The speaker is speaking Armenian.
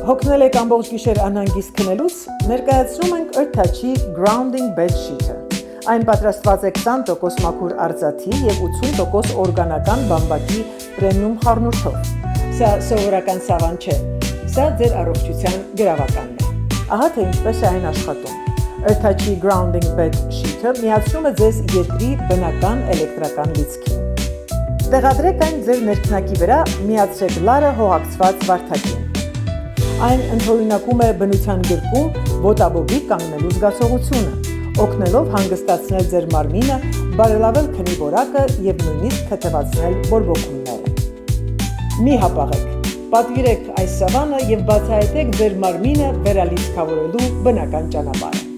Հոգնել եք ամբողջ գիշեր անհանգիստ քնելուց, ներկայացնում ենք Earth-Touch-ի Grounding Bed Sheet-ը։ Այն պատրաստված է 20% մաքուր արծաթի եւ 80% օրգանական բամբակի պրեմիում խառնուրդով։ Սա սովորական սավան չէ, սա ձեր առողջության գրավականն է։ Ահա թե ինչպես է այն աշխատում։ Earth-Touch-ի Grounding Bed Sheet-ը միացնում է ձեզ երկրի բնական էլեկտրական լիցքին։ Տեղադրեք այն ձեր ներքնակի վրա, միացրեք լարը հողակցված վարդակին։ Այն ընդօրինակում է բնության գրկում ոտաբոբի կանգնելու զգացողությունը, օգնելով հանգստացնել ձեր մարմինը, բարելավել քնի որակը և նույնիսկ թեթևացնել բորբոքումները։ Մի հապաղեք, պատվիրեք այս սավանը և բացահայտեք ձեր մարմինը վերալիցքավորելու բնական ճանապարհը։